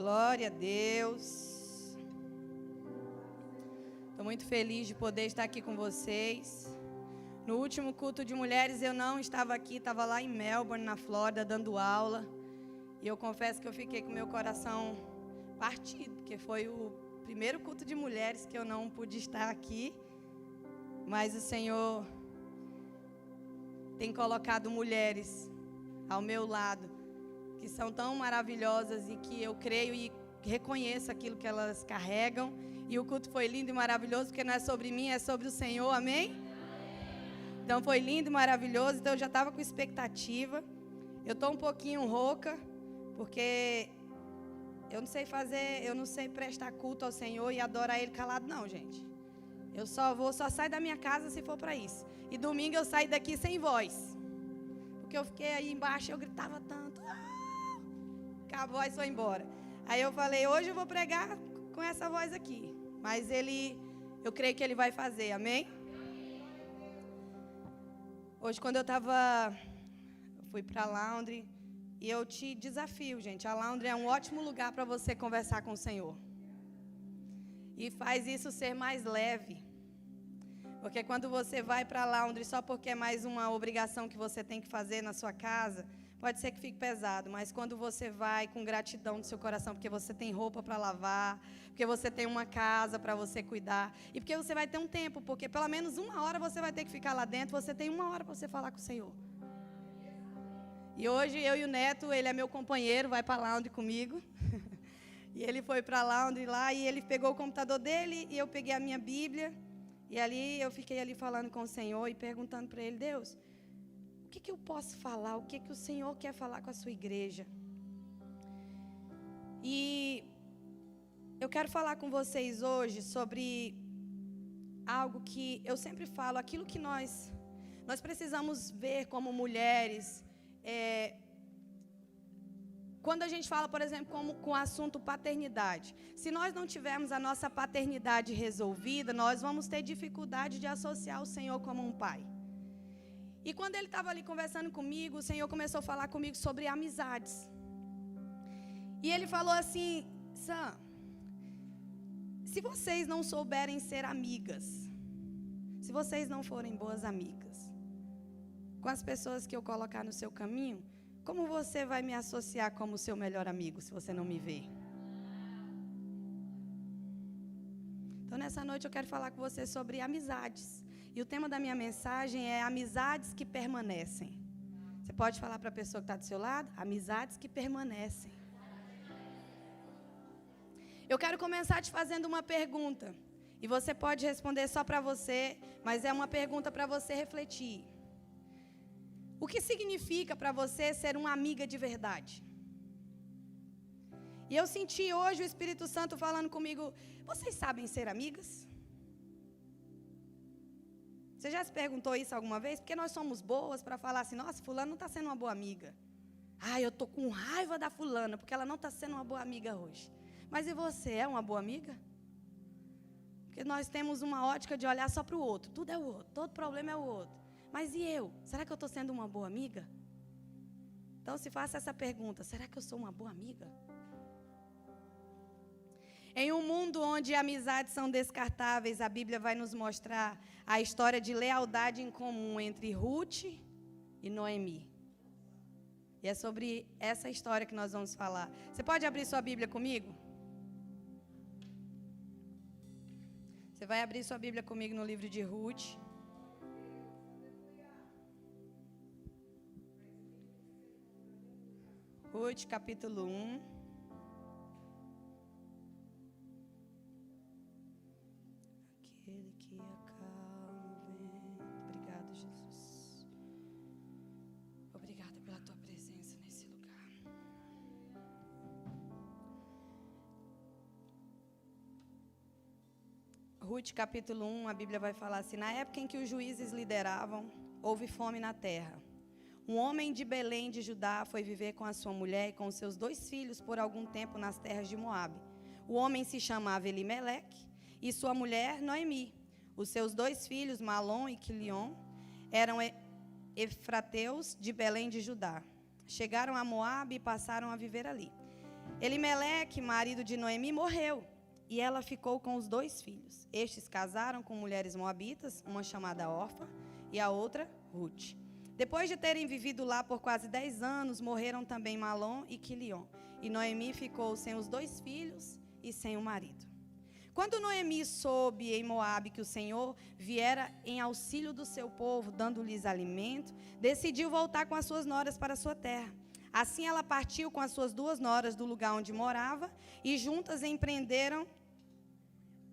Glória a Deus. Estou muito feliz de poder estar aqui com vocês. No último culto de mulheres eu não estava aqui, estava lá em Melbourne, na Flórida, dando aula. E eu confesso que eu fiquei com meu coração partido, porque foi o primeiro culto de mulheres que eu não pude estar aqui. Mas o Senhor tem colocado mulheres ao meu lado, que são tão maravilhosas e que eu creio e reconheço aquilo que elas carregam. E o culto foi lindo e maravilhoso, porque não é sobre mim, é sobre o Senhor, amém? Então foi lindo e maravilhoso, então eu já estava com expectativa. Eu estou um pouquinho rouca, porque eu não sei prestar culto ao Senhor e adorar Ele calado não, gente. Eu só saio da minha casa se for para isso. E domingo eu saio daqui sem voz. Porque eu fiquei aí embaixo, eu gritava tanto. Que a voz foi embora. Aí eu falei, hoje eu vou pregar com essa voz aqui. Mas eu creio que Ele vai fazer, amém? Hoje quando eu fui para a Laundry, e eu te desafio, gente. A Laundry é um ótimo lugar para você conversar com o Senhor. E faz isso ser mais leve. Porque quando você vai para a Laundry só porque é mais uma obrigação que você tem que fazer na sua casa, pode ser que fique pesado. Mas quando você vai com gratidão no seu coração, porque você tem roupa para lavar, porque você tem uma casa para você cuidar, e porque você vai ter um tempo, porque pelo menos 1 hora você vai ter que ficar lá dentro, você tem 1 hora para você falar com o Senhor. E hoje eu e o Neto, ele é meu companheiro, vai para a Laundry comigo. E ele foi para a Laundry lá e ele pegou o computador dele e eu peguei a minha Bíblia. E ali eu fiquei ali falando com o Senhor e perguntando para ele, Deus, o que eu posso falar? O que o Senhor quer falar com a sua igreja? E eu quero falar com vocês hoje sobre algo que eu sempre falo, aquilo que nós precisamos ver como mulheres. Quando a gente fala, por exemplo, com o assunto paternidade, se nós não tivermos a nossa paternidade resolvida, nós vamos ter dificuldade de associar o Senhor como um pai. E quando ele estava ali conversando comigo, o Senhor começou a falar comigo sobre amizades. E ele falou assim, Sam, se vocês não souberem ser amigas, se vocês não forem boas amigas, com as pessoas que eu colocar no seu caminho, como você vai me associar como seu melhor amigo, se você não me vê? Então, nessa noite eu quero falar com você sobre amizades. E o tema da minha mensagem é amizades que permanecem. Você pode falar para a pessoa que está do seu lado? Amizades que permanecem. Eu quero começar te fazendo uma pergunta. E você pode responder só para você, mas é uma pergunta para você refletir. O que significa para você ser uma amiga de verdade? E eu senti hoje o Espírito Santo falando comigo, vocês sabem ser amigas? Você já se perguntou isso alguma vez? Porque nós somos boas para falar assim, nossa, fulano não está sendo uma boa amiga. Eu estou com raiva da fulana, porque ela não está sendo uma boa amiga hoje. Mas e você, é uma boa amiga? Porque nós temos uma ótica de olhar só para o outro, tudo é o outro, todo problema é o outro. Mas e eu? Será que eu estou sendo uma boa amiga? Então se faça essa pergunta, será que eu sou uma boa amiga? Em um mundo onde amizades são descartáveis, a Bíblia vai nos mostrar a história de lealdade em comum entre Ruth e Noemi. E é sobre essa história que nós vamos falar. Você pode abrir sua Bíblia comigo? Você vai abrir sua Bíblia comigo no livro de Ruth. Ruth, capítulo 1. Aquele que acalma o vento. Obrigada, Jesus. Obrigada pela tua presença nesse lugar. Ruth, capítulo 1, a Bíblia vai falar assim, na época em que os juízes lideravam, houve fome na terra. Um homem de Belém de Judá foi viver com a sua mulher e com os seus 2 filhos por algum tempo nas terras de Moabe. O homem se chamava Elimeleque e sua mulher Noemi. Os seus 2 filhos, Malom e Quilion, eram efrateus de Belém de Judá. Chegaram a Moabe e passaram a viver ali. Elimeleque, marido de Noemi, morreu, e ela ficou com os 2 filhos. Estes casaram com mulheres moabitas, uma chamada Orfa e a outra Ruth. Depois de terem vivido lá por quase 10 anos, morreram também Malom e Quilion. E Noemi ficou sem os 2 filhos e sem o marido. Quando Noemi soube em Moabe que o Senhor viera em auxílio do seu povo, dando-lhes alimento, decidiu voltar com as suas noras para a sua terra. Assim ela partiu com as suas 2 noras do lugar onde morava e juntas empreenderam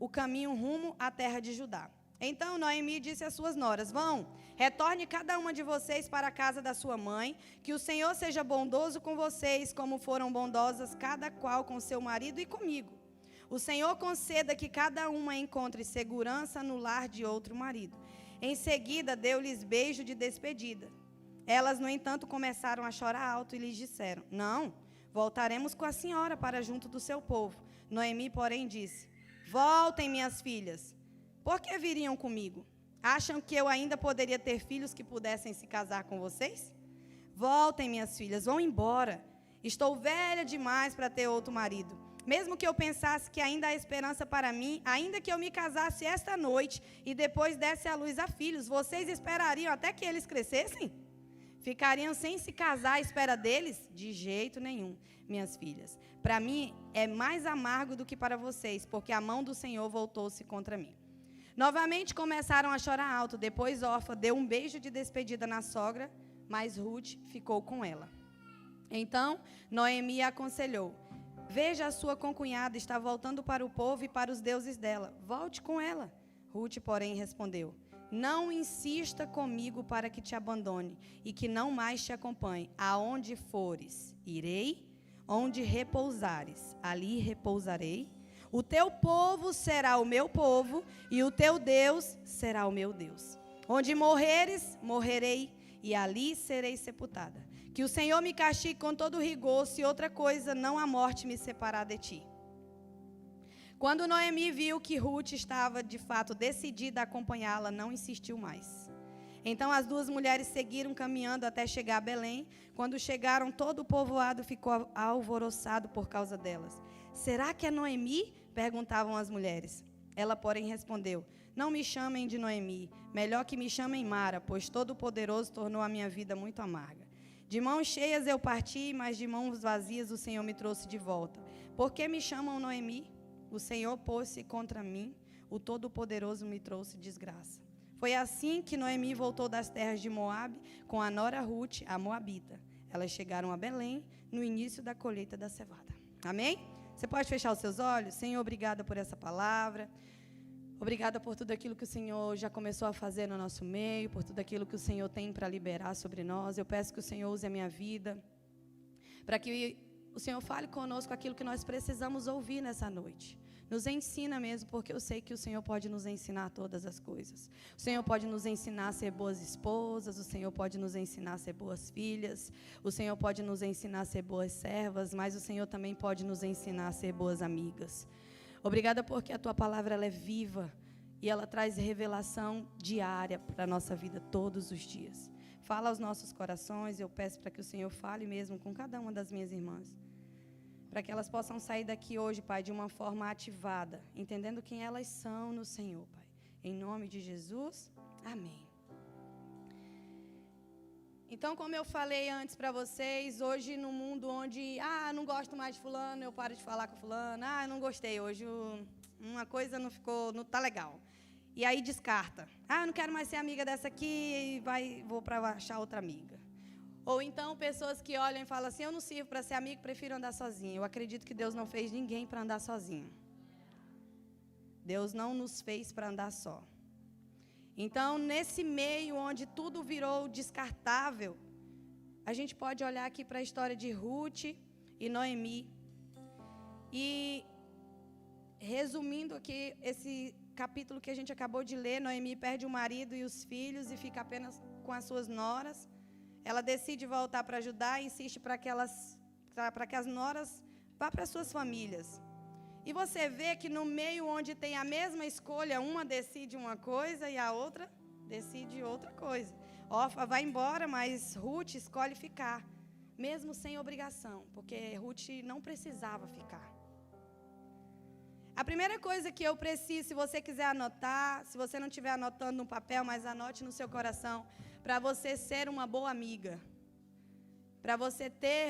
o caminho rumo à terra de Judá. Então Noemi disse às suas noras: vão, retorne cada uma de vocês para a casa da sua mãe, que o Senhor seja bondoso com vocês, como foram bondosas cada qual com seu marido e comigo. O Senhor conceda que cada uma encontre segurança no lar de outro marido. Em seguida, deu-lhes beijo de despedida. Elas, no entanto, começaram a chorar alto e lhes disseram: não, voltaremos com a senhora para junto do seu povo. Noemi, porém, disse: voltem, minhas filhas. Por que viriam comigo? Acham que eu ainda poderia ter filhos que pudessem se casar com vocês? Voltem, minhas filhas, vão embora. Estou velha demais para ter outro marido. Mesmo que eu pensasse que ainda há esperança para mim, ainda que eu me casasse esta noite e depois desse à luz a filhos, vocês esperariam até que eles crescessem? Ficariam sem se casar à espera deles? De jeito nenhum, minhas filhas. Para mim é mais amargo do que para vocês, porque a mão do Senhor voltou-se contra mim. Novamente começaram a chorar alto. Depois Orfa deu um beijo de despedida na sogra, mas Ruth ficou com ela. Então Noemi aconselhou: veja, a sua concunhada está voltando para o povo e para os deuses dela. Volte com ela. Ruth, porém, respondeu: não insista comigo para que te abandone e que não mais te acompanhe. Aonde fores, irei. Onde repousares, ali repousarei. O teu povo será o meu povo e o teu Deus será o meu Deus. Onde morreres, morrerei e ali serei sepultada. Que o Senhor me castigue com todo rigor, se outra coisa não a morte me separar de ti. Quando Noemi viu que Ruth estava de fato decidida a acompanhá-la, não insistiu mais. Então as 2 mulheres seguiram caminhando até chegar a Belém. Quando chegaram, todo o povoado ficou alvoroçado por causa delas. Será que é Noemi? Perguntavam as mulheres. Ela, porém, respondeu: não me chamem de Noemi, melhor que me chamem Mara, pois Todo-Poderoso tornou a minha vida muito amarga. De mãos cheias eu parti, mas de mãos vazias o Senhor me trouxe de volta. Por que me chamam Noemi? O Senhor pôs-se contra mim, o Todo-Poderoso me trouxe desgraça. Foi assim que Noemi voltou das terras de Moabe com a nora Ruth, a moabita. Elas chegaram a Belém no início da colheita da cevada. Amém? Você pode fechar os seus olhos? Senhor, obrigada por essa palavra. Obrigada por tudo aquilo que o Senhor já começou a fazer no nosso meio, por tudo aquilo que o Senhor tem para liberar sobre nós. Eu peço que o Senhor use a minha vida, para que o Senhor fale conosco aquilo que nós precisamos ouvir nessa noite. Nos ensina mesmo, porque eu sei que o Senhor pode nos ensinar todas as coisas. O Senhor pode nos ensinar a ser boas esposas, o Senhor pode nos ensinar a ser boas filhas, o Senhor pode nos ensinar a ser boas servas, mas o Senhor também pode nos ensinar a ser boas amigas. Obrigada porque a Tua palavra ela é viva e ela traz revelação diária para a nossa vida todos os dias. Fala aos nossos corações, eu peço para que o Senhor fale mesmo com cada uma das minhas irmãs. Para que elas possam sair daqui hoje, Pai, de uma forma ativada, entendendo quem elas são no Senhor, Pai. Em nome de Jesus, amém. Então, como eu falei antes para vocês, hoje no mundo onde, não gosto mais de fulano, eu paro de falar com fulano, não gostei, hoje uma coisa não tá legal. E aí descarta. Eu não quero mais ser amiga dessa aqui, vou para achar outra amiga. Ou então pessoas que olham e falam assim, eu não sirvo para ser amigo, prefiro andar sozinho. Eu acredito que Deus não fez ninguém para andar sozinho. Deus não nos fez para andar só. Então, nesse meio onde tudo virou descartável, a gente pode olhar aqui para a história de Ruth e Noemi. E, resumindo aqui esse capítulo que a gente acabou de ler, Noemi perde o marido e os filhos e fica apenas com as suas noras. Ela decide voltar para Judá e insiste para que as noras vá para suas famílias. E você vê que no meio onde tem a mesma escolha, uma decide uma coisa e a outra decide outra coisa. Orfa vai embora, mas Ruth escolhe ficar. mesmo sem obrigação, porque Ruth não precisava ficar. A primeira coisa que eu preciso, se você quiser anotar, se você não estiver anotando no papel, mas anote no seu coração, para você ser uma boa amiga, para você ter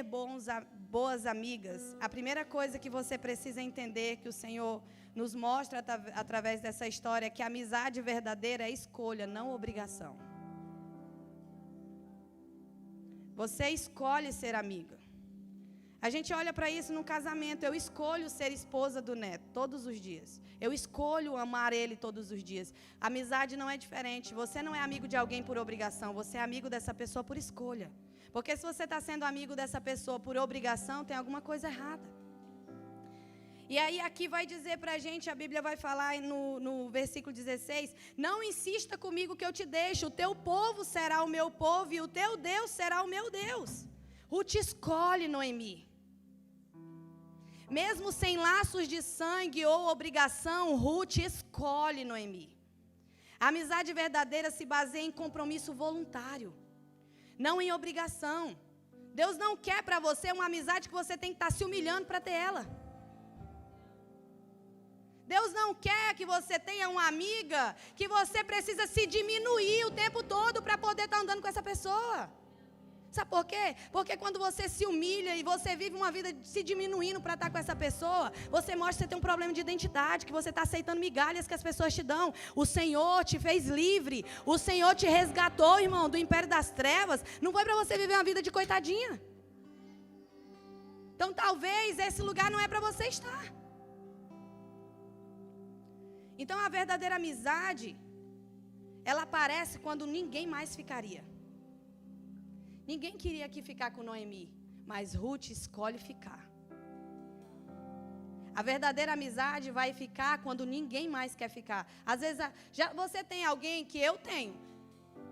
boas amigas, a primeira coisa que você precisa entender, que o Senhor nos mostra através dessa história, é que a amizade verdadeira é escolha, não obrigação. Você escolhe ser amiga. A gente olha para isso no casamento. Eu escolho ser esposa do neto todos os dias. Eu escolho amar ele todos os dias. A amizade não é diferente. Você não é amigo de alguém por obrigação. Você é amigo dessa pessoa por escolha. Porque se você está sendo amigo dessa pessoa por obrigação, tem alguma coisa errada. E aí aqui vai dizer para a gente, a Bíblia vai falar no versículo 16, não insista comigo que eu te deixo, o teu povo será o meu povo e o teu Deus será o meu Deus. Ruth escolhe Noemi. Mesmo sem laços de sangue ou obrigação, Ruth escolhe Noemi. A amizade verdadeira se baseia em compromisso voluntário, não em obrigação. Deus não quer para você uma amizade que você tem que estar se humilhando para ter ela. Deus não quer que você tenha uma amiga que você precisa se diminuir o tempo todo para poder estar andando com essa pessoa. Sabe por quê? Porque quando você se humilha e você vive uma vida se diminuindo para estar com essa pessoa, você mostra que você tem um problema de identidade, que você está aceitando migalhas que as pessoas te dão. O Senhor te fez livre, o Senhor te resgatou, irmão, do império das trevas. Não foi para você viver uma vida de coitadinha. Então talvez esse lugar não é para você estar. Então a verdadeira amizade, ela aparece quando ninguém mais ficaria. Ninguém queria aqui ficar com Noemi, mas Ruth escolhe ficar. A verdadeira amizade vai ficar quando ninguém mais quer ficar. Às vezes, você tem alguém que eu tenho,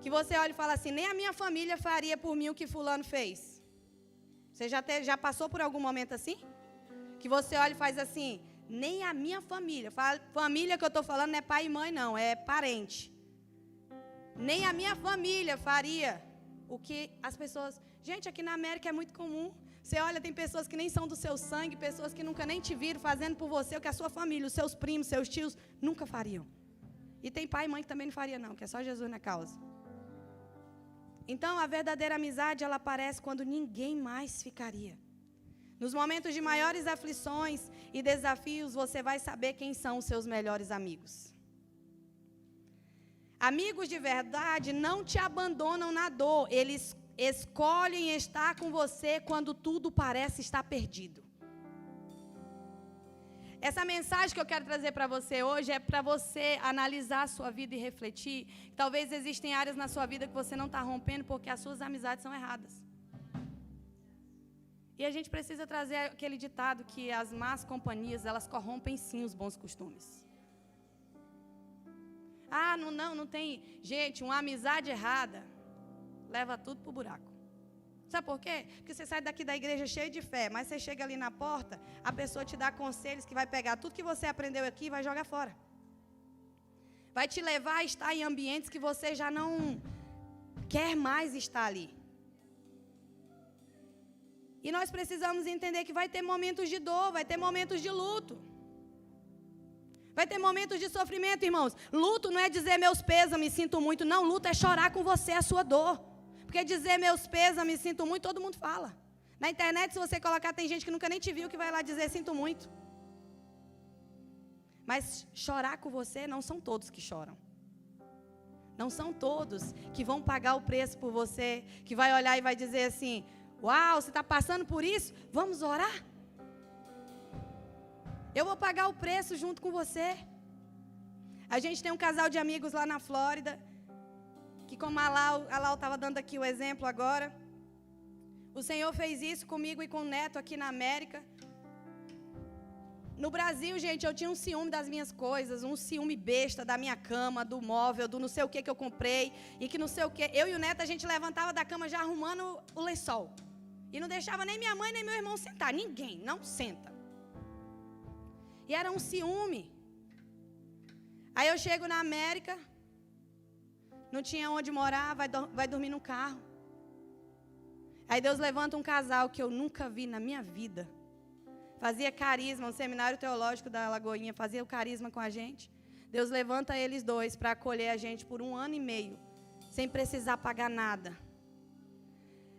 que você olha e fala assim, nem a minha família faria por mim o que fulano fez. Você já passou por algum momento assim? Que você olha e faz assim, nem a minha família. Família que eu estou falando não é pai e mãe não, é parente. Nem a minha família faria o que as pessoas... Gente, aqui na América é muito comum. Você olha, tem pessoas que nem são do seu sangue, pessoas que nunca nem te viram fazendo por você o que a sua família, os seus primos, seus tios, nunca fariam. E tem pai e mãe que também não faria não, que é só Jesus na causa. Então, a verdadeira amizade, ela aparece quando ninguém mais ficaria. Nos momentos de maiores aflições e desafios, você vai saber quem são os seus melhores amigos. Amigos de verdade não te abandonam na dor, eles escolhem estar com você quando tudo parece estar perdido. Essa mensagem que eu quero trazer para você hoje é para você analisar a sua vida e refletir. Talvez existem áreas na sua vida que você não está rompendo porque as suas amizades são erradas. E a gente precisa trazer aquele ditado que as más companhias, elas corrompem sim os bons costumes. Ah, não tem... Gente, uma amizade errada leva tudo para o buraco. Sabe por quê? Porque você sai daqui da igreja cheio de fé, mas você chega ali na porta, a pessoa te dá conselhos que vai pegar tudo que você aprendeu aqui e vai jogar fora. Vai te levar a estar em ambientes que você já não quer mais estar ali. E nós precisamos entender que vai ter momentos de dor, vai ter momentos de luto. Vai ter momentos de sofrimento, irmãos. Luto não é dizer meus pêsames, sinto muito. Não, luto é chorar com você a sua dor. Porque dizer meus pêsames, sinto muito, todo mundo fala. Na internet, se você colocar, tem gente que nunca nem te viu que vai lá dizer sinto muito. Mas chorar com você não são todos que choram. Não são todos que vão pagar o preço por você, que vai olhar e vai dizer assim, uau, você está passando por isso? Vamos orar? Eu vou pagar o preço junto com você. A gente tem um casal de amigos lá na Flórida, que como a Lau estava dando aqui o exemplo agora, o Senhor fez isso comigo e com o Neto aqui na América. No Brasil, gente, eu tinha um ciúme das minhas coisas, um ciúme besta da minha cama, do móvel, do não sei o que eu comprei, e que não sei o que. Eu e o Neto, a gente levantava da cama já arrumando o lençol. E não deixava nem minha mãe nem meu irmão sentar. Ninguém, não senta. E era um ciúme. Aí eu chego na América, não tinha onde morar, vai dormir no carro. Aí Deus levanta um casal que eu nunca vi na minha vida. Fazia carisma, um seminário teológico da Lagoinha, fazia o carisma com a gente. Deus levanta eles dois para acolher a gente por 1 ano e meio, sem precisar pagar nada.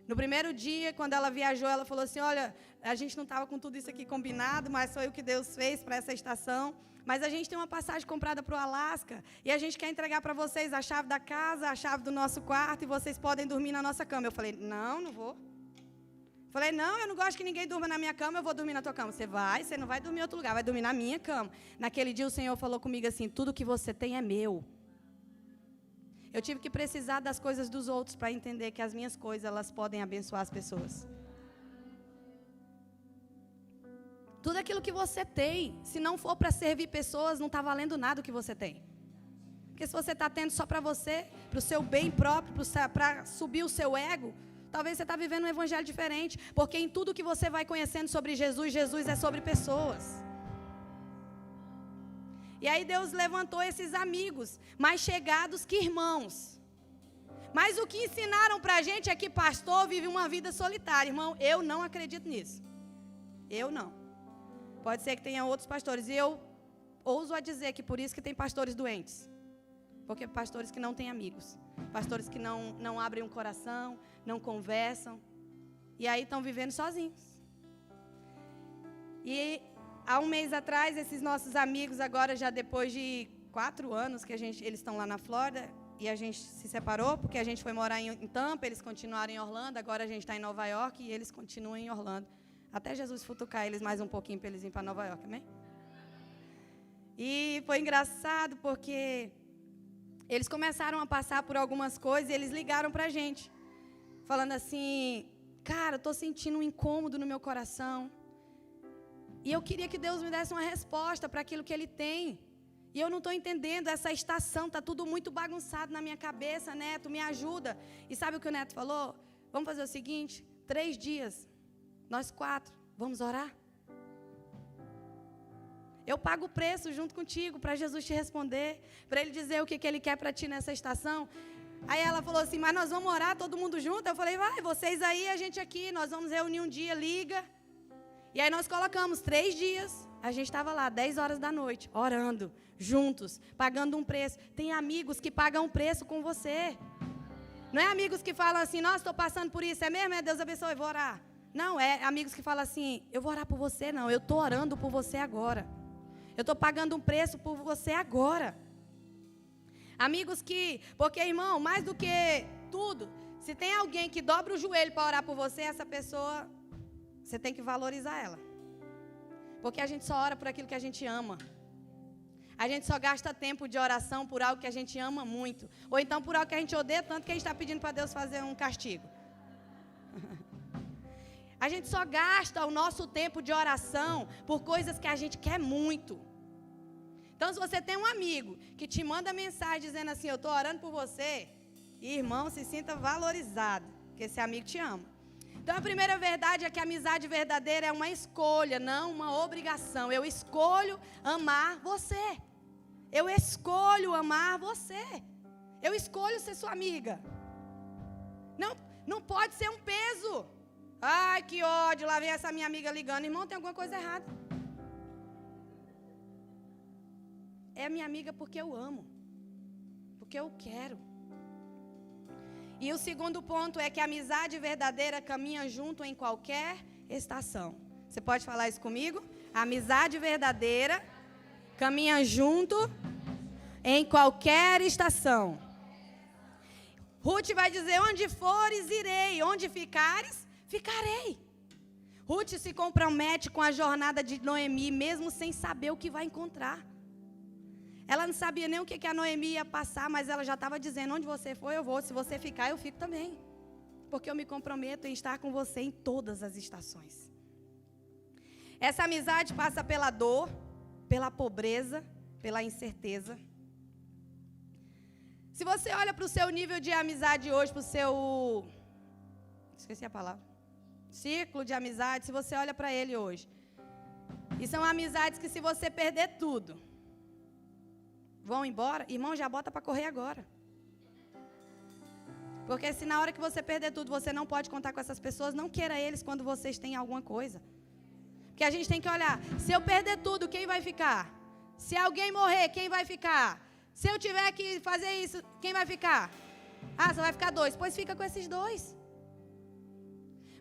No primeiro dia, quando ela viajou, ela falou assim, olha, a gente não estava com tudo isso aqui combinado, mas foi o que Deus fez para essa estação. Mas a gente tem uma passagem comprada para o Alasca e a gente quer entregar para vocês a chave da casa, a chave do nosso quarto e vocês podem dormir na nossa cama. Eu falei, não vou. Falei, não, eu não gosto que ninguém durma na minha cama, eu vou dormir na tua cama. Você não vai dormir em outro lugar, vai dormir na minha cama. Naquele dia o Senhor falou comigo assim, tudo que você tem é meu. Eu tive que precisar das coisas dos outros para entender que as minhas coisas, elas podem abençoar as pessoas. Tudo aquilo que você tem, se não for para servir pessoas, não está valendo nada o que você tem. Porque se você está tendo só para você, para o seu bem próprio, para subir o seu ego, talvez você está vivendo um evangelho diferente. Porque em tudo que você vai conhecendo sobre Jesus, Jesus é sobre pessoas. E aí Deus levantou esses amigos, mais chegados que irmãos. Mas o que ensinaram para a gente é que pastor vive uma vida solitária. Irmão, eu não acredito nisso. Eu não. Pode ser que tenha outros pastores. E eu ouso a dizer que por isso que tem pastores doentes. Porque pastores que não têm amigos. Pastores que não abrem um coração, não conversam. E aí estão vivendo sozinhos. E há 1 mês atrás, esses nossos amigos, agora já depois de 4 anos que eles estão lá na Flórida, e a gente se separou, porque a gente foi morar em Tampa, eles continuaram em Orlando, agora a gente está em Nova York e eles continuam em Orlando. Até Jesus futucar eles mais um pouquinho para eles irem para Nova York, amém? E foi engraçado porque eles começaram a passar por algumas coisas e eles ligaram para a gente, falando assim, cara, estou sentindo um incômodo no meu coração. E eu queria que Deus me desse uma resposta para aquilo que Ele tem. E eu não estou entendendo essa estação, está tudo muito bagunçado na minha cabeça, Neto, me ajuda. E sabe o que o Neto falou? Vamos fazer o seguinte, 3 dias, nós 4, vamos orar? Eu pago o preço junto contigo para Jesus te responder, para Ele dizer o que Ele quer para ti nessa estação. Aí ela falou assim, mas nós vamos orar todo mundo junto? Eu falei, vai, vocês aí, a gente aqui, nós vamos reunir um dia, liga. E aí nós colocamos 3 dias, a gente estava lá, 10 horas da noite, orando, juntos, pagando um preço. Tem amigos que pagam um preço com você. Não é amigos que falam assim, nossa, estou passando por isso, é mesmo? É Deus abençoe, eu vou orar. Não, é amigos que falam assim, eu vou orar por você, não, eu estou orando por você agora. Eu estou pagando um preço por você agora. Amigos que, porque irmão, mais do que tudo, se tem alguém que dobra o joelho para orar por você, essa pessoa... Você tem que valorizar ela. Porque a gente só ora por aquilo que a gente ama. A gente só gasta tempo de oração por algo que a gente ama muito. Ou então por algo que a gente odeia tanto que a gente está pedindo para Deus fazer um castigo. A gente só gasta o nosso tempo de oração por coisas que a gente quer muito. Então se você tem um amigo que te manda mensagem dizendo assim, eu estou orando por você, irmão, se sinta valorizado, porque esse amigo te ama. Então a primeira verdade é que a amizade verdadeira é uma escolha, não uma obrigação. Eu escolho amar você. Eu escolho amar você. Eu escolho ser sua amiga. Não pode ser um peso. Ai, que ódio, lá vem essa minha amiga ligando. Irmão, tem alguma coisa errada. É minha amiga porque eu amo. Porque eu quero. E o segundo ponto é que a amizade verdadeira caminha junto em qualquer estação. Você pode falar isso comigo? A amizade verdadeira caminha junto em qualquer estação. Ruth vai dizer, onde fores, irei. Onde ficares, ficarei. Ruth se compromete com a jornada de Noemi, mesmo sem saber o que vai encontrar. Ela não sabia nem o que a Noemi ia passar, mas ela já estava dizendo, onde você for, eu vou. Se você ficar, eu fico também. Porque eu me comprometo em estar com você em todas as estações. Essa amizade passa pela dor, pela pobreza, pela incerteza. Se você olha para o seu nível de amizade hoje, para o seu... Esqueci a palavra. Círculo de amizade, se você olha para ele hoje. E são amizades que se você perder tudo... vão embora, irmão, já bota para correr agora. Porque se na hora que você perder tudo, você não pode contar com essas pessoas, não queira eles quando vocês têm alguma coisa. Porque a gente tem que olhar, se eu perder tudo, quem vai ficar? Se alguém morrer, quem vai ficar? Se eu tiver que fazer isso, quem vai ficar? Ah, só vai ficar 2. Pois fica com esses 2.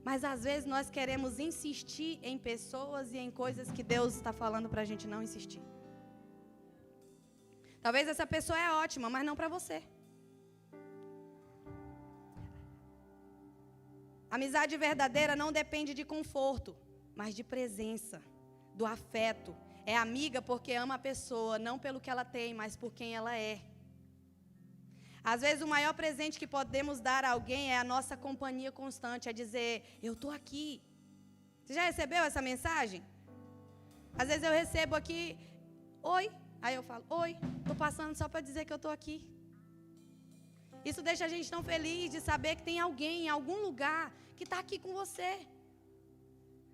Mas às vezes nós queremos insistir em pessoas e em coisas que Deus está falando para a gente não insistir. Talvez essa pessoa é ótima, mas não para você. Amizade verdadeira não depende de conforto, mas de presença, do afeto. É amiga porque ama a pessoa, não pelo que ela tem, mas por quem ela é. Às vezes o maior presente que podemos dar a alguém é a nossa companhia constante, é dizer, eu estou aqui. Você já recebeu essa mensagem? Às vezes eu recebo aqui, oi, aí eu falo, oi, estou passando só para dizer que eu estou aqui. Isso deixa a gente tão feliz de saber que tem alguém em algum lugar que está aqui com você.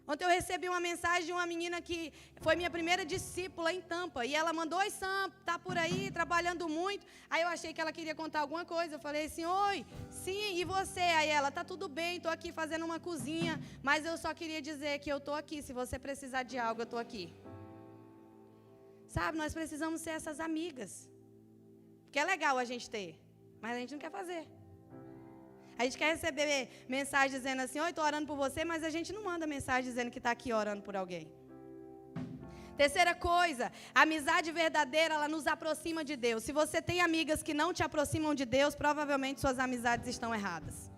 Ontem eu recebi uma mensagem de uma menina que foi minha primeira discípula em Tampa. E ela mandou, oi Sam, tá por aí, trabalhando muito. Aí eu achei que ela queria contar alguma coisa. Eu falei assim, oi, sim, e você? Aí ela, tá tudo bem, estou aqui fazendo uma cozinha. Mas eu só queria dizer que eu estou aqui, se você precisar de algo, eu estou aqui. Sabe, nós precisamos ser essas amigas. Porque é legal a gente ter, mas a gente não quer fazer. A gente quer receber mensagem dizendo assim, oi, estou orando por você, mas a gente não manda mensagem dizendo que está aqui orando por alguém. Terceira coisa, a amizade verdadeira, ela nos aproxima de Deus. Se você tem amigas que não te aproximam de Deus, provavelmente suas amizades estão erradas.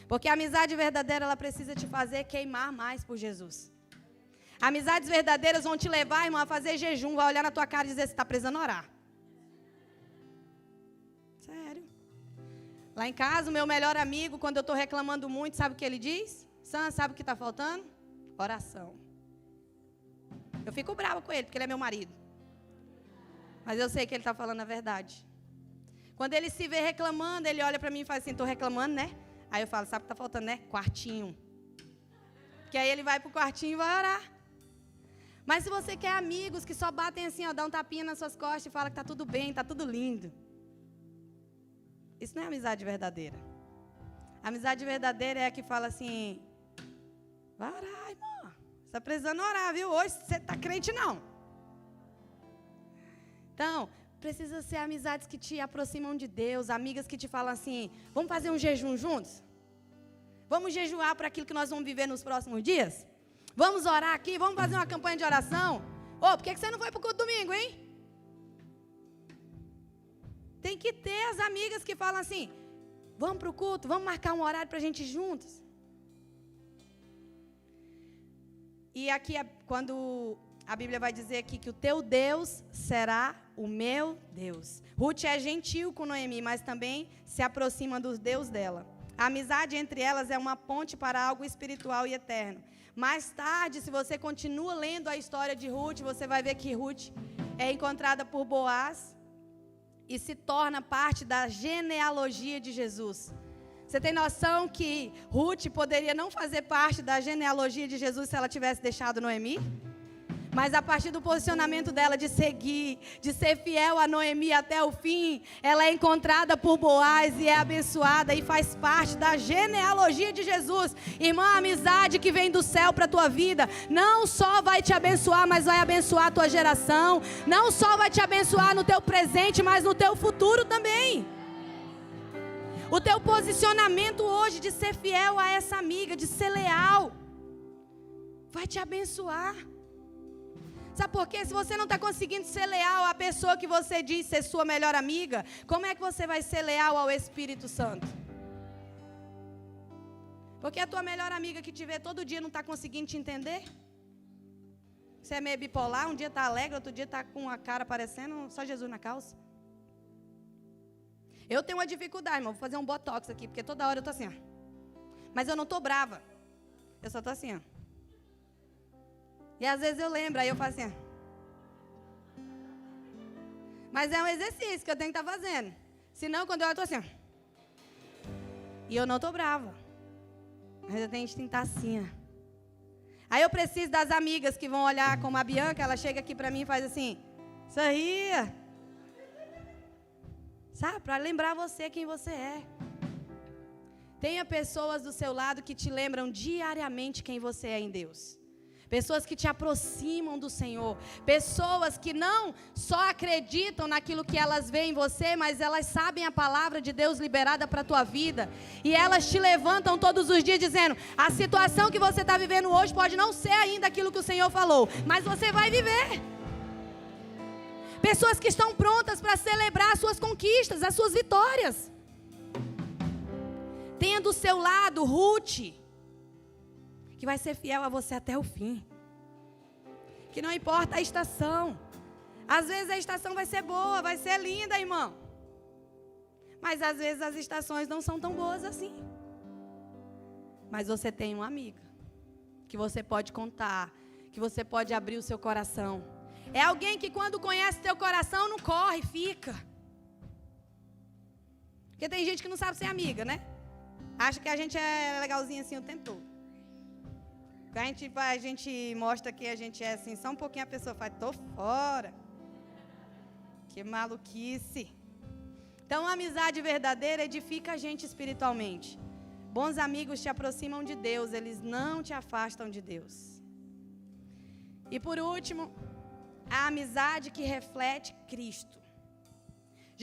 Porque a amizade verdadeira, ela precisa te fazer queimar mais por Jesus. Amizades verdadeiras vão te levar, irmão, a fazer jejum, vai olhar na tua cara e dizer, você está precisando orar. Sério. Lá em casa, o meu melhor amigo, quando eu estou reclamando muito, sabe o que ele diz? Sam, sabe o que está faltando? Oração. Eu fico brava com ele, porque ele é meu marido. Mas eu sei que ele está falando a verdade. Quando ele se vê reclamando, ele olha para mim e fala assim, estou reclamando, né? Aí eu falo, sabe o que está faltando, né? Quartinho. Que aí ele vai para o quartinho e vai orar. Mas se você quer amigos que só batem assim, ó, dá um tapinha nas suas costas e fala que está tudo bem, está tudo lindo. Isso não é amizade verdadeira. A amizade verdadeira é a que fala assim, vai orar, irmão. Você está precisando orar, viu? Hoje você está crente, não. Então, precisa ser amizades que te aproximam de Deus, amigas que te falam assim, vamos fazer um jejum juntos? Vamos jejuar para aquilo que nós vamos viver nos próximos dias? Vamos orar aqui, vamos fazer uma campanha de oração? Ô, por que você não foi para o culto domingo, hein? Tem que ter as amigas que falam assim, vamos para o culto, vamos marcar um horário para a gente ir juntos. E aqui, quando a Bíblia vai dizer aqui que o teu Deus será o meu Deus. Ruth é gentil com Noemi, mas também se aproxima dos Deus dela. A amizade entre elas é uma ponte para algo espiritual e eterno. Mais tarde, se você continua lendo a história de Ruth, você vai ver que Ruth é encontrada por Boaz e se torna parte da genealogia de Jesus. Você tem noção que Ruth poderia não fazer parte da genealogia de Jesus se ela tivesse deixado Noemi? Mas a partir do posicionamento dela de seguir, de ser fiel a Noemi até o fim, ela é encontrada por Boaz e é abençoada e faz parte da genealogia de Jesus. Irmã, a amizade que vem do céu para a tua vida, não só vai te abençoar, mas vai abençoar a tua geração. Não só vai te abençoar no teu presente, mas no teu futuro também. O teu posicionamento hoje de ser fiel a essa amiga, de ser leal, vai te abençoar. Sabe por quê? Se você não está conseguindo ser leal à pessoa que você diz ser sua melhor amiga, como é que você vai ser leal ao Espírito Santo? Porque a tua melhor amiga que te vê todo dia não está conseguindo te entender? Você é meio bipolar, um dia está alegre, outro dia está com a cara parecendo só Jesus na calça. Eu tenho uma dificuldade, irmão, vou fazer um botox aqui, porque toda hora eu estou assim, ó. Mas eu não estou brava, eu só estou assim, ó. E às vezes eu lembro, aí eu faço assim, ó. Mas é um exercício que eu tenho que estar fazendo. Senão, quando eu estou assim, ó. E eu não estou brava. Mas eu tenho que tentar assim, ó. Aí eu preciso das amigas que vão olhar como a Bianca, ela chega aqui para mim e faz assim, sorria. Sabe, para lembrar você quem você é. Tenha pessoas do seu lado que te lembram diariamente quem você é em Deus. Pessoas que te aproximam do Senhor. Pessoas que não só acreditam naquilo que elas veem em você, mas elas sabem a palavra de Deus liberada para a tua vida. E elas te levantam todos os dias dizendo, a situação que você está vivendo hoje pode não ser ainda aquilo que o Senhor falou, mas você vai viver. Pessoas que estão prontas para celebrar as suas conquistas, as suas vitórias. Tenha do seu lado Ruth, que vai ser fiel a você até o fim. Que não importa a estação. Às vezes a estação vai ser boa, vai ser linda, irmão. Mas às vezes as estações não são tão boas assim. Mas você tem uma amiga, que você pode contar, que você pode abrir o seu coração. É alguém que quando conhece teu coração não corre, fica. Porque tem gente que não sabe ser amiga, né? Acha que a gente é legalzinho assim o tempo todo. A gente mostra que a gente é assim, só um pouquinho a pessoa faz, tô fora. Que maluquice. Então, a amizade verdadeira edifica a gente espiritualmente. Bons amigos te aproximam de Deus, eles não te afastam de Deus. E por último, a amizade que reflete Cristo.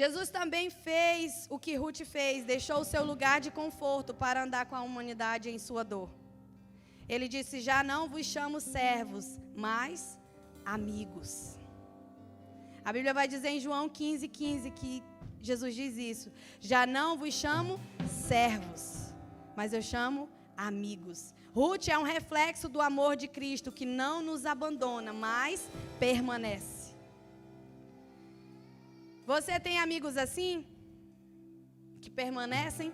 Jesus também fez o que Ruth fez, deixou o seu lugar de conforto para andar com a humanidade em sua dor. Ele disse, já não vos chamo servos, mas amigos. A Bíblia vai dizer em João 15:15 que Jesus diz isso. Já não vos chamo servos, mas eu chamo amigos. Ruth é um reflexo do amor de Cristo que não nos abandona, mas permanece. Você tem amigos assim? Que permanecem?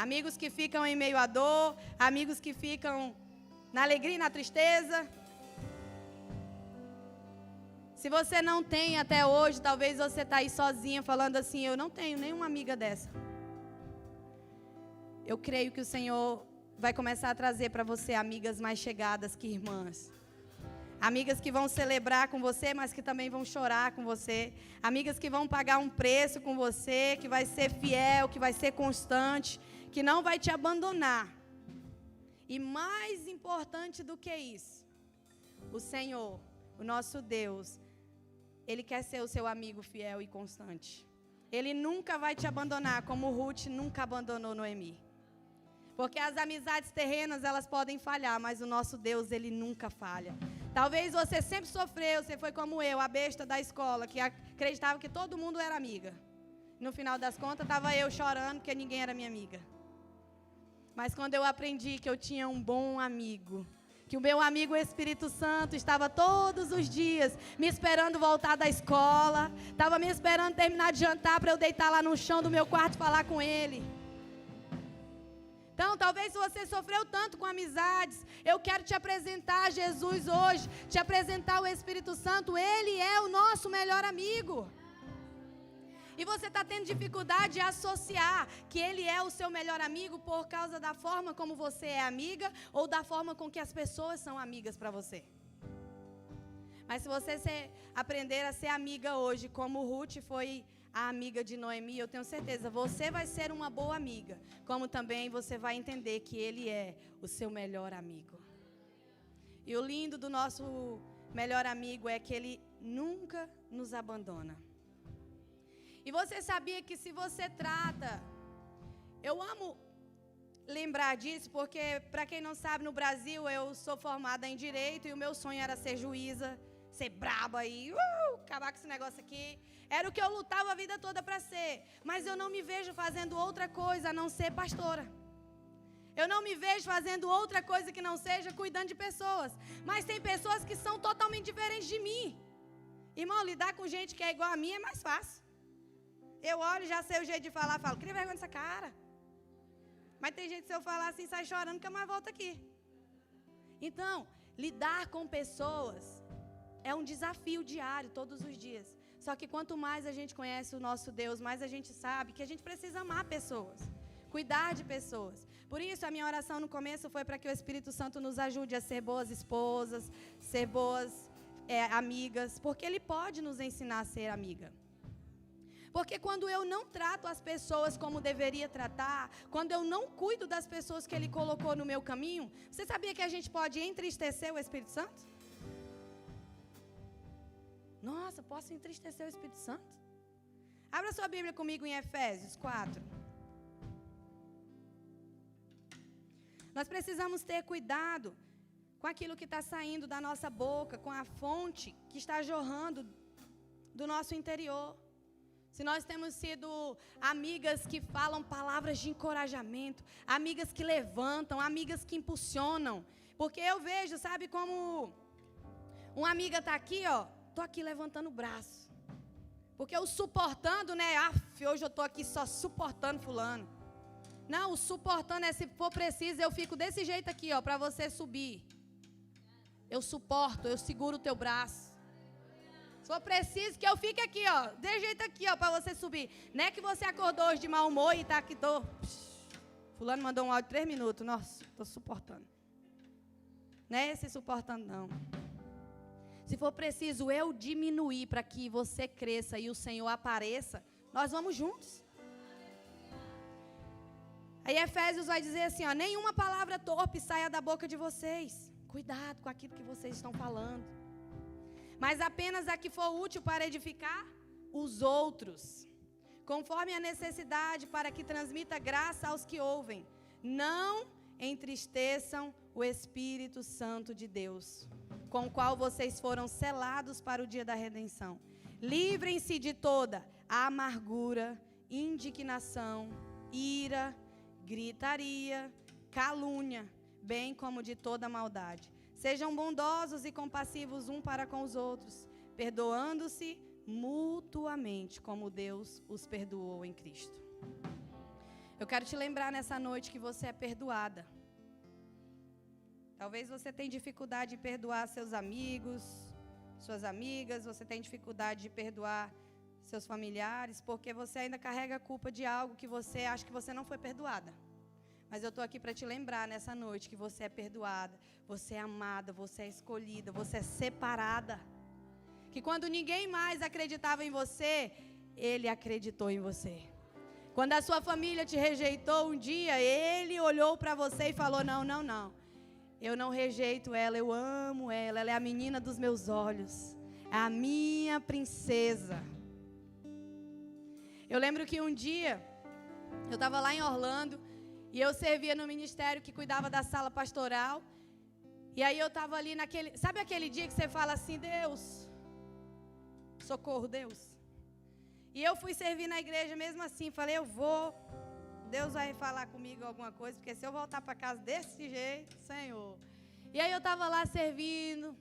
Amigos que ficam em meio à dor, amigos que ficam na alegria e na tristeza. Se você não tem até hoje, talvez você está aí sozinha falando assim, eu não tenho nenhuma amiga dessa. Eu creio que o Senhor vai começar a trazer para você amigas mais chegadas que irmãs. Amigas que vão celebrar com você, mas que também vão chorar com você. Amigas que vão pagar um preço com você, que vai ser fiel, que vai ser constante, que não vai te abandonar. E mais importante do que isso, o Senhor, o nosso Deus, Ele quer ser o seu amigo fiel e constante. Ele nunca vai te abandonar, como Ruth nunca abandonou Noemi. Porque as amizades terrenas, elas podem falhar, mas o nosso Deus, Ele nunca falha. Talvez você sempre sofreu, você foi como eu, a besta da escola, que acreditava que todo mundo era amiga. No final das contas, estava eu chorando porque ninguém era minha amiga. Mas quando eu aprendi que eu tinha um bom amigo, que o meu amigo Espírito Santo estava todos os dias me esperando voltar da escola, estava me esperando terminar de jantar para eu deitar lá no chão do meu quarto e falar com ele. Então, talvez se você sofreu tanto com amizades, eu quero te apresentar Jesus hoje, te apresentar o Espírito Santo, Ele é o nosso melhor amigo. E você está tendo dificuldade de associar que Ele é o seu melhor amigo por causa da forma como você é amiga ou da forma com que as pessoas são amigas para você. Mas se você aprender a ser amiga hoje, como Ruth foi a amiga de Noemi, eu tenho certeza, você vai ser uma boa amiga, como também você vai entender que Ele é o seu melhor amigo. E o lindo do nosso melhor amigo é que Ele nunca nos abandona. E você sabia que se você trata, eu amo lembrar disso, porque para quem não sabe, no Brasil eu sou formada em Direito e o meu sonho era ser juíza, ser braba e acabar com esse negócio aqui. Era o que eu lutava a vida toda para ser. Mas eu não me vejo fazendo outra coisa a não ser pastora. Eu não me vejo fazendo outra coisa que não seja cuidando de pessoas. Mas tem pessoas que são totalmente diferentes de mim. Irmão, lidar com gente que é igual a mim é mais fácil. Eu olho, já sei o jeito de falar, falo, cria vergonha nessa cara. Mas tem gente que se eu falar assim, sai chorando, nunca mais volta aqui. Então, lidar com pessoas é um desafio diário, todos os dias. Só que quanto mais a gente conhece o nosso Deus, mais a gente sabe que a gente precisa amar pessoas, cuidar de pessoas. Por isso, a minha oração no começo foi para que o Espírito Santo nos ajude a ser boas esposas, ser boas amigas, porque Ele pode nos ensinar a ser amiga. Porque quando eu não trato as pessoas como deveria tratar, quando eu não cuido das pessoas que Ele colocou no meu caminho, você sabia que a gente pode entristecer o Espírito Santo? Nossa, posso entristecer o Espírito Santo? Abra sua Bíblia comigo em Efésios 4. Nós precisamos ter cuidado com aquilo que está saindo da nossa boca, com a fonte que está jorrando do nosso interior. Se nós temos sido amigas que falam palavras de encorajamento, amigas que levantam, amigas que impulsionam. Porque eu vejo, sabe, como uma amiga está aqui, ó, estou aqui levantando o braço. Porque o suportando, né, hoje eu estou aqui só suportando fulano. Não, o suportando é se for preciso, eu fico desse jeito aqui, ó, para você subir. Eu suporto, eu seguro o teu braço. Se for preciso que eu fique aqui, ó, de jeito aqui, ó, para você subir. Não é que você acordou hoje de mau humor e tá aqui, fulano mandou um áudio de 3 minutos. Nossa, estou suportando. Não é esse suportando, não. Se for preciso eu diminuir para que você cresça e o Senhor apareça, nós vamos juntos. Aí Efésios vai dizer assim, ó, nenhuma palavra torpe saia da boca de vocês. Cuidado com aquilo que vocês estão falando. Mas apenas a que for útil para edificar os outros, conforme a necessidade, para que transmita graça aos que ouvem. Não entristeçam o Espírito Santo de Deus, com o qual vocês foram selados para o dia da redenção. Livrem-se de toda a amargura, indignação, ira, gritaria, calúnia, bem como de toda maldade. Sejam bondosos e compassivos um para com os outros, perdoando-se mutuamente, como Deus os perdoou em Cristo. Eu quero te lembrar nessa noite que você é perdoada. Talvez você tenha dificuldade de perdoar seus amigos, suas amigas, você tem dificuldade de perdoar seus familiares, porque você ainda carrega a culpa de algo que você acha que você não foi perdoada. Mas eu estou aqui para te lembrar nessa noite que você é perdoada, você é amada, você é escolhida, você é separada. Que quando ninguém mais acreditava em você, Ele acreditou em você. Quando a sua família te rejeitou um dia, Ele olhou para você e falou, não. Eu não rejeito ela, eu amo ela, ela é a menina dos meus olhos, é a minha princesa. Eu lembro que um dia, eu estava lá em Orlando, e eu servia no ministério que cuidava da sala pastoral. E aí eu estava ali naquele... Sabe aquele dia que você fala assim, Deus, socorro, Deus. E eu fui servir na igreja mesmo assim. Falei, eu vou. Deus vai falar comigo alguma coisa, porque se eu voltar para casa desse jeito, Senhor. E aí eu estava lá servindo.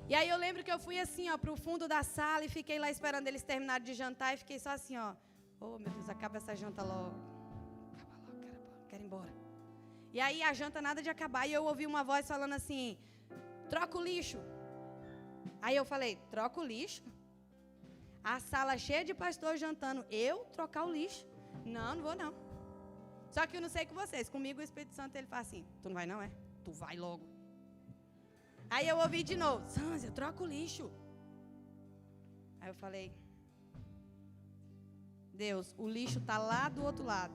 E aí eu lembro que eu fui assim, ó, para o fundo da sala e fiquei lá esperando eles terminarem de jantar. E fiquei só assim, ó. Oh, meu Deus, acaba essa janta logo. Quero ir embora. E aí a janta nada de acabar. E eu ouvi uma voz falando assim, troca o lixo. Aí eu falei, troca o lixo? A sala cheia de pastor jantando. Eu trocar o lixo? Não vou não. Só que eu não sei com vocês. Comigo o Espírito Santo ele fala assim, tu não vai não, é? Tu vai logo. Aí eu ouvi de novo, Sânzia, troca o lixo. Aí eu falei, Deus, o lixo está lá do outro lado.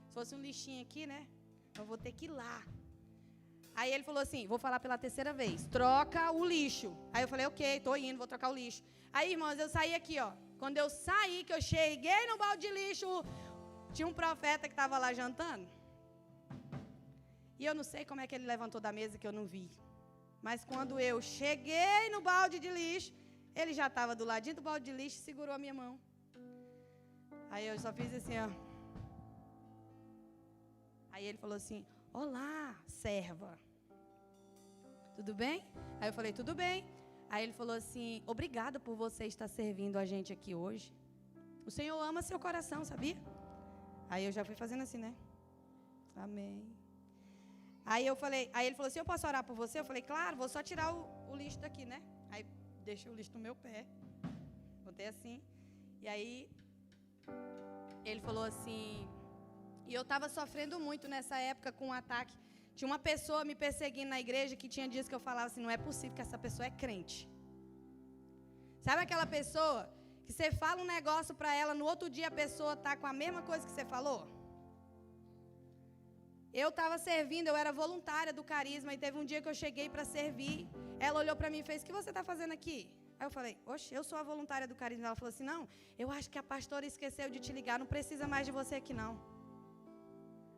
Se fosse um lixinho aqui, né? Eu vou ter que ir lá. Aí ele falou assim, vou falar pela terceira vez, troca o lixo. Aí eu falei, ok, tô indo, vou trocar o lixo. Aí, irmãos, eu saí aqui, ó. Quando eu saí, que eu cheguei no balde de lixo, tinha um profeta que estava lá jantando. E eu não sei como é que ele levantou da mesa, que eu não vi. Mas quando eu cheguei no balde de lixo, ele já estava do ladinho do balde de lixo e segurou a minha mão. Aí eu só fiz assim, ó. Aí ele falou assim, olá, serva. Tudo bem? Aí eu falei, tudo bem. Aí ele falou assim, obrigada por você estar servindo a gente aqui hoje. O Senhor ama seu coração, sabia? Aí eu já fui fazendo assim, né? Amém. Aí eu falei, aí ele falou assim, eu posso orar por você? Eu falei, claro, vou só tirar o lixo daqui, né? Aí deixei o lixo no meu pé. Botei assim. E aí ele falou assim, e eu estava sofrendo muito nessa época com um ataque. Tinha uma pessoa me perseguindo na igreja que tinha dias que eu falava assim, não é possível que essa pessoa é crente. Sabe aquela pessoa Que você fala um negócio para ela, no outro dia a pessoa está com a mesma coisa que você falou? Eu estava servindo, eu era voluntária do Carisma, e teve um dia que eu cheguei para servir. Ela olhou para mim e fez: o que você está fazendo aqui? Aí eu falei: oxe, eu sou a voluntária do Carisma. Ela falou assim: não, eu acho que a pastora esqueceu de te ligar, não precisa mais de você aqui não.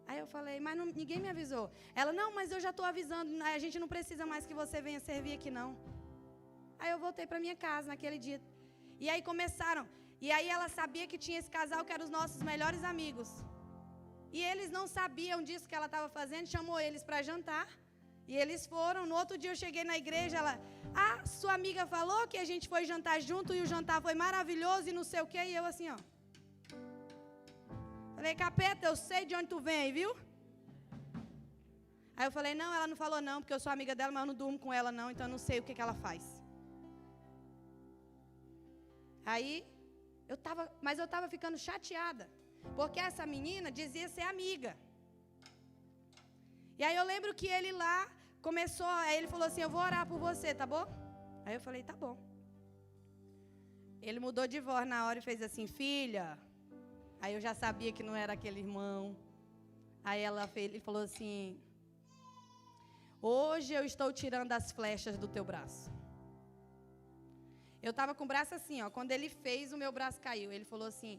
Aí eu falei: mas não, ninguém me avisou. Ela: não, mas eu já estou avisando, a gente não precisa mais que você venha servir aqui não. Aí eu voltei para minha casa naquele dia. E aí começaram. E aí ela sabia que tinha esse casal que eram os nossos melhores amigos. E eles não sabiam disso que ela estava fazendo, chamou eles para jantar. E eles foram. No outro dia eu cheguei na igreja, ela: ah, sua amiga falou que a gente foi jantar junto e o jantar foi maravilhoso e não sei o quê. E eu assim, ó. Falei: capeta, eu sei de onde tu vem, viu? Aí eu falei: não, ela não falou não, porque eu sou amiga dela, mas eu não durmo com ela não, então eu não sei o que ela faz. Aí, mas eu estava ficando chateada, porque essa menina dizia ser amiga. E aí eu lembro que ele lá começou, aí ele falou assim: eu vou orar por você, tá bom? Aí eu falei: tá bom. Ele mudou de voz na hora e fez assim: filha. Aí eu já sabia que não era aquele irmão. Aí ele falou assim: hoje eu estou tirando as flechas do teu braço. Eu estava com o braço assim, ó. Quando ele fez, o meu braço caiu. Ele falou assim: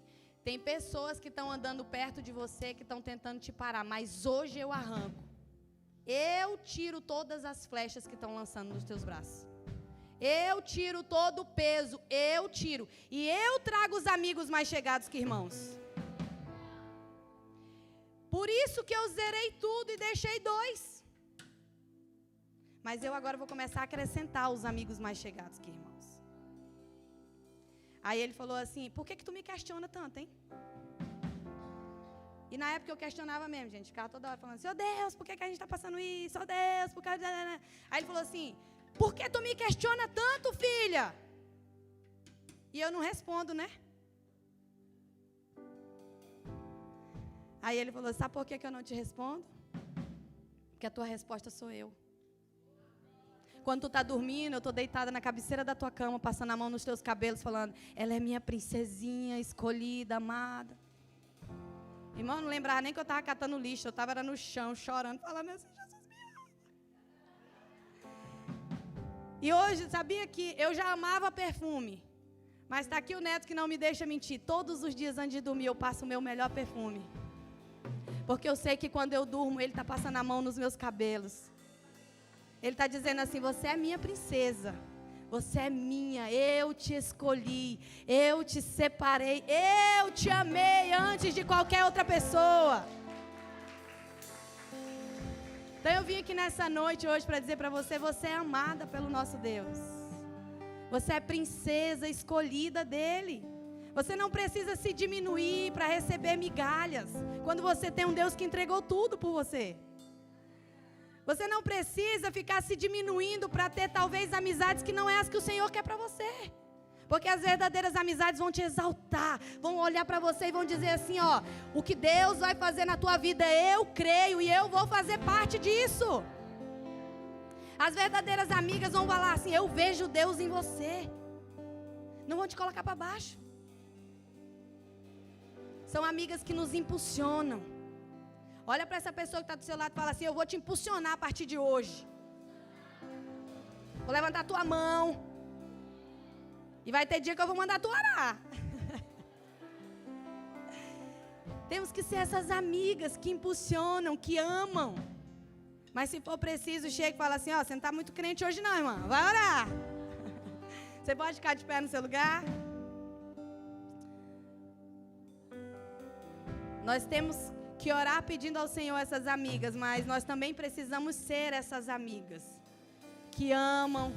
tem pessoas que estão andando perto de você, que estão tentando te parar, mas hoje eu arranco. Eu tiro todas as flechas que estão lançando nos teus braços. Eu tiro todo o peso, eu tiro. E eu trago os amigos mais chegados que irmãos. Por isso que eu zerei tudo e deixei 2. Mas eu agora vou começar a acrescentar os amigos mais chegados que irmãos. Aí ele falou assim: por que tu me questiona tanto, hein? E na época eu questionava mesmo, gente. Ficava toda hora falando assim: oh Deus, por que a gente está passando isso? Oh Deus, por que... Aí ele falou assim: por que tu me questiona tanto, filha? E eu não respondo, né? Aí ele falou: sabe por que eu não te respondo? Porque a tua resposta sou eu. Quando tu está dormindo, eu estou deitada na cabeceira da tua cama, passando a mão nos teus cabelos, falando: ela é minha princesinha, escolhida, amada. Irmão, eu não lembrava nem que eu estava catando lixo, eu estava no chão, chorando, falando assim: Jesus me ama. E hoje, sabia que eu já amava perfume, mas está aqui o Neto que não me deixa mentir. Todos os dias antes de dormir, eu passo o meu melhor perfume. Porque eu sei que quando eu durmo, ele está passando a mão nos meus cabelos. Ele está dizendo assim: você é minha princesa, você é minha, eu te escolhi, eu te separei, eu te amei antes de qualquer outra pessoa. Então eu vim aqui nessa noite hoje para dizer para você: você é amada pelo nosso Deus. Você é princesa escolhida dele. Você não precisa se diminuir para receber migalhas, quando você tem um Deus que entregou tudo por você. Você não precisa ficar se diminuindo para ter talvez amizades que não é as que o Senhor quer para você. Porque as verdadeiras amizades vão te exaltar, vão olhar para você e vão dizer assim: ó, o que Deus vai fazer na tua vida, eu creio e eu vou fazer parte disso. As verdadeiras amigas vão falar assim: eu vejo Deus em você. Não vão te colocar para baixo. São amigas que nos impulsionam. Olha para essa pessoa que está do seu lado e fala assim: eu vou te impulsionar a partir de hoje. Vou levantar a tua mão. E vai ter dia que eu vou mandar tu orar. Temos que ser essas amigas que impulsionam, que amam. Mas se for preciso, chega e fala assim: ó, você não está muito crente hoje não, irmã. Vai orar. Você pode ficar de pé no seu lugar? Nós temos que orar pedindo ao Senhor essas amigas, mas nós também precisamos ser essas amigas que amam,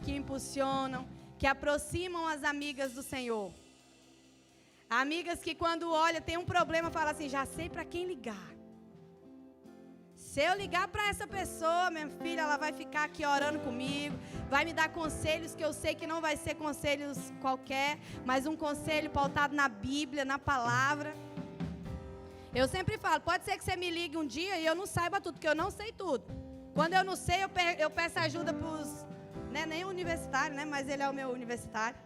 que impulsionam, que aproximam as amigas do Senhor. Amigas que quando olha, tem um problema, fala assim: já sei para quem ligar. Se eu ligar para essa pessoa, minha filha, ela vai ficar aqui orando comigo, vai me dar conselhos que eu sei que não vai ser conselhos qualquer, mas um conselho pautado na Bíblia, na palavra. Eu sempre falo: pode ser que você me ligue um dia e eu não saiba tudo, porque eu não sei tudo. Quando eu não sei, eu peço ajuda para os... Né, nem universitário, né, mas ele é o meu universitário.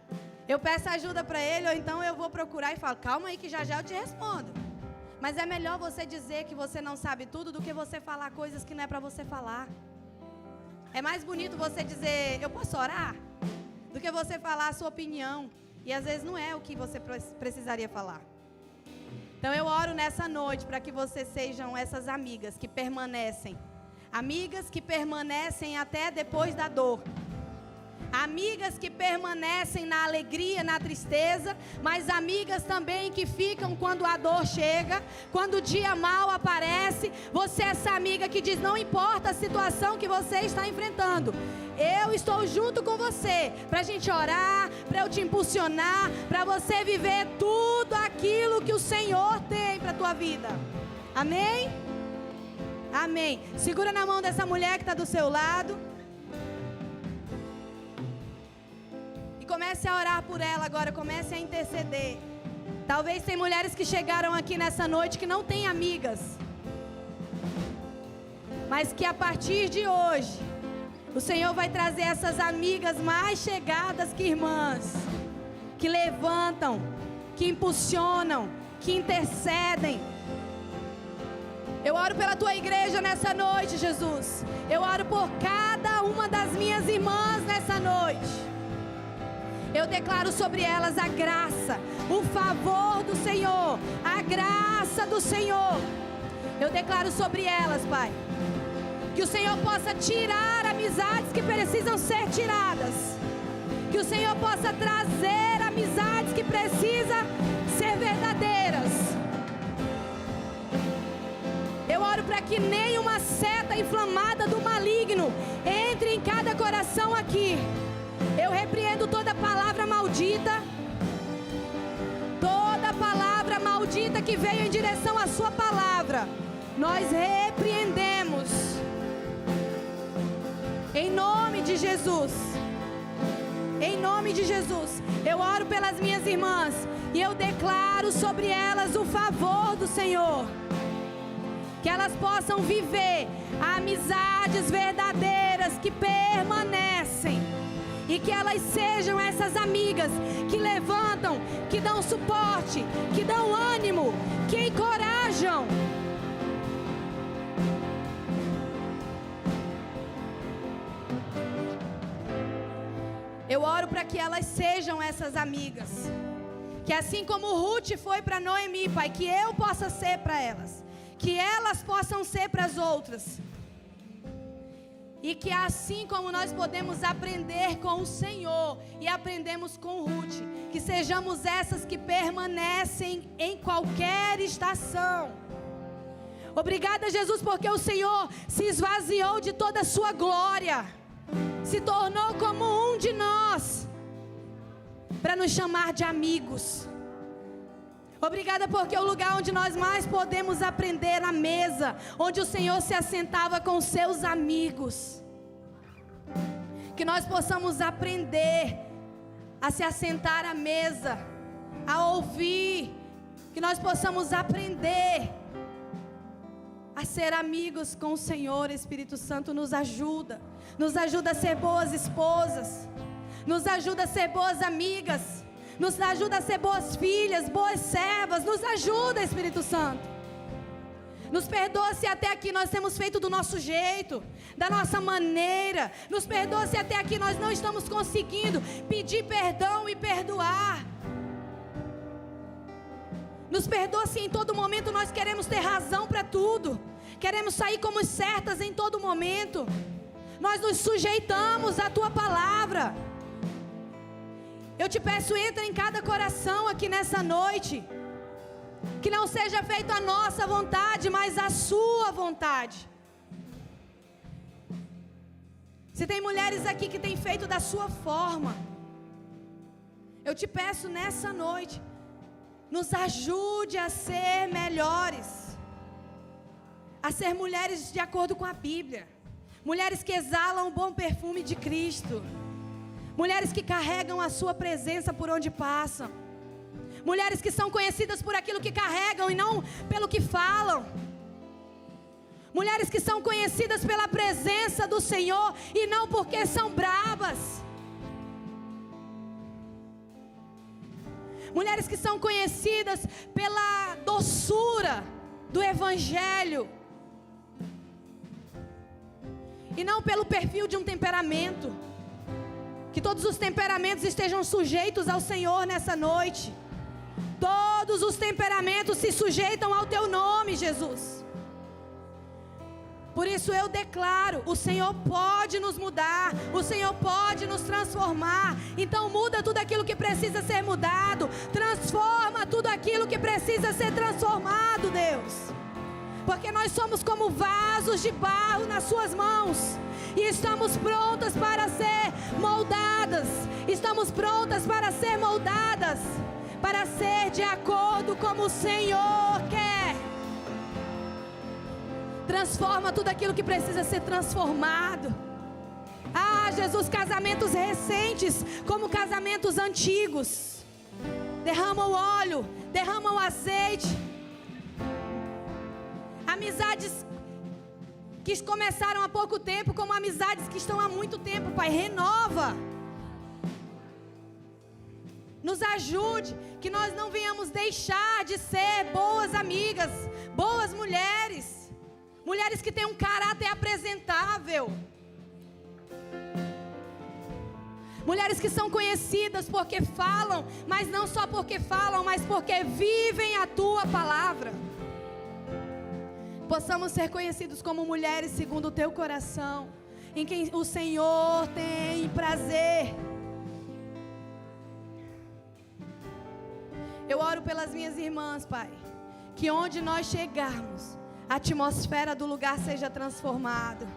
Eu peço ajuda para ele, ou então eu vou procurar e falo, calma aí que já já eu te respondo. Mas é melhor você dizer que você não sabe tudo do que você falar coisas que não é para você falar. É mais bonito você dizer, eu posso orar? Do que você falar a sua opinião. E às vezes não é o que você precisaria falar. Então eu oro nessa noite para que vocês sejam essas amigas que permanecem. Amigas que permanecem até depois da dor. Amigas que permanecem na alegria, na tristeza, mas amigas também que ficam quando a dor chega, quando o dia mau aparece. Você é essa amiga que diz, não importa a situação que você está enfrentando, eu estou junto com você, para a gente orar, para eu te impulsionar, para você viver tudo aquilo que o Senhor tem para a tua vida. Amém? Amém. Segura na mão dessa mulher que está do seu lado. E comece a orar por ela agora, comece a interceder. Talvez tem mulheres que chegaram aqui nessa noite que não têm amigas. Mas que a partir de hoje, o Senhor vai trazer essas amigas mais chegadas que irmãs. Que levantam, que impulsionam, que intercedem. Eu oro pela tua igreja nessa noite, Jesus. Eu oro por cada uma das minhas irmãs nessa noite. Eu declaro sobre elas a graça, o favor do Senhor, a graça do Senhor. Eu declaro sobre elas, Pai, que o Senhor possa tirar amizades que precisam ser tiradas. Que o Senhor possa trazer amizades que precisam ser verdadeiras. Eu oro para que nenhuma seta inflamada do maligno entre em cada coração aqui. Eu repreendo toda palavra maldita. Toda palavra maldita que veio em direção à sua palavra, nós repreendemos. Em nome de Jesus. Em nome de Jesus. Eu oro pelas minhas irmãs e eu declaro sobre elas o favor do Senhor. Que elas possam viver amizades verdadeiras que permanecem. E que elas sejam essas amigas que levantam, que dão suporte, que dão ânimo, que encorajam. Eu oro para que elas sejam essas amigas. Que assim como Ruth foi para Noemi, Pai, que eu possa ser para elas. Que elas possam ser para as outras. E que assim como nós podemos aprender com o Senhor e aprendemos com Ruth, que sejamos essas que permanecem em qualquer estação. Obrigada, Jesus, porque o Senhor se esvaziou de toda a sua glória, se tornou como um de nós, para nos chamar de amigos. Obrigada porque o lugar onde nós mais podemos aprender, na mesa, onde o Senhor se assentava com os seus amigos. Que nós possamos aprender a se assentar à mesa, a ouvir. Que nós possamos aprender a ser amigos com o Senhor. Espírito Santo nos ajuda. Nos ajuda a ser boas esposas. Nos ajuda a ser boas amigas. Nos ajuda a ser boas filhas, boas servas. Nos ajuda, Espírito Santo. Nos perdoa se até aqui nós temos feito do nosso jeito, da nossa maneira. Nos perdoa se até aqui nós não estamos conseguindo pedir perdão e perdoar. Nos perdoa se em todo momento nós queremos ter razão para tudo. Queremos sair como certas em todo momento. Nós nos sujeitamos à tua palavra. Eu te peço, entra em cada coração aqui nessa noite. Que não seja feita a nossa vontade, mas a sua vontade. Se tem mulheres aqui que têm feito da sua forma, eu te peço nessa noite, nos ajude a ser melhores, a ser mulheres de acordo com a Bíblia, mulheres que exalam o bom perfume de Cristo, mulheres que carregam a sua presença por onde passam, mulheres que são conhecidas por aquilo que carregam e não pelo que falam, mulheres que são conhecidas pela presença do Senhor e não porque são bravas. mulheres que são conhecidas pela doçura do Evangelho, e não pelo perfil de um temperamento. Que todos os temperamentos estejam sujeitos ao Senhor nessa noite. Todos os temperamentos se sujeitam ao Teu nome, Jesus. Por isso eu declaro, o Senhor pode nos mudar, o Senhor pode nos transformar. Então muda tudo aquilo que precisa ser mudado, transforma tudo aquilo que precisa ser transformado, Deus. Porque nós somos como vasos de barro nas suas mãos, e estamos prontas para ser moldadas, estamos prontas para ser moldadas, para ser de acordo como o Senhor quer. Transforma tudo aquilo que precisa ser transformado. Ah, Jesus, casamentos recentes como casamentos antigos. Derrama o óleo, derrama o azeite. Amizades que começaram há pouco tempo, como amizades que estão há muito tempo, Pai, renova. Nos ajude, que nós não venhamos deixar de ser boas amigas, boas mulheres, mulheres que têm um caráter apresentável, mulheres que são conhecidas porque falam, mas não só porque falam, mas porque vivem a Tua palavra. Possamos ser conhecidos como mulheres segundo o Teu coração, em quem o Senhor tem prazer. Eu oro pelas minhas irmãs, Pai, que onde nós chegarmos, a atmosfera do lugar seja transformada.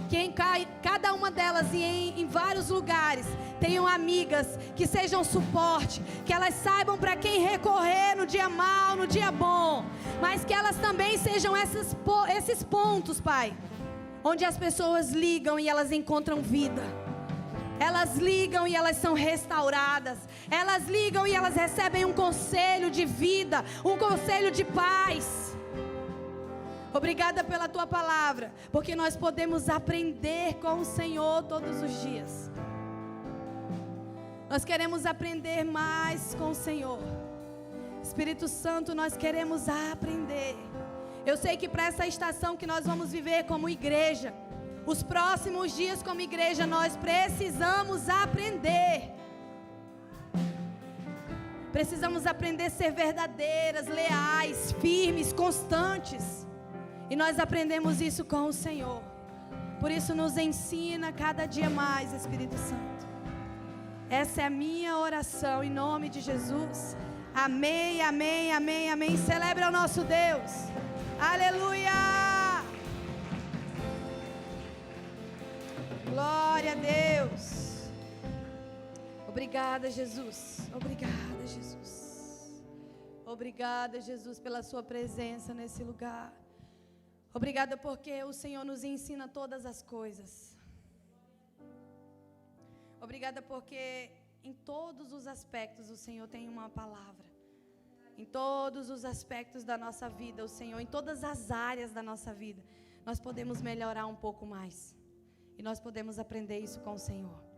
Que em cada uma delas e em vários lugares tenham amigas que sejam suporte, que elas saibam para quem recorrer no dia mau, no dia bom, mas que elas também sejam esses pontos, Pai, onde as pessoas ligam e elas encontram vida. Elas ligam e elas são restauradas. Elas ligam e elas recebem um conselho de vida, um conselho de paz. Obrigada pela Tua palavra, porque nós podemos aprender com o Senhor todos os dias. Nós queremos aprender mais com o Senhor. Espírito Santo, nós queremos aprender. Eu sei que para essa estação que nós vamos viver como igreja, os próximos dias como igreja, nós precisamos aprender. Precisamos aprender a ser verdadeiras, leais, firmes, constantes. E nós aprendemos isso com o Senhor. Por isso nos ensina cada dia mais, Espírito Santo. Essa é a minha oração em nome de Jesus. Amém, amém, amém, amém. Celebra o nosso Deus. Aleluia. Glória a Deus. Obrigada, Jesus. Obrigada, Jesus. Obrigada, Jesus, pela sua presença nesse lugar. Obrigada porque o Senhor nos ensina todas as coisas. Obrigada porque em todos os aspectos o Senhor tem uma palavra. Em todos os aspectos da nossa vida, o Senhor, em todas as áreas da nossa vida, nós podemos melhorar um pouco mais. E nós podemos aprender isso com o Senhor.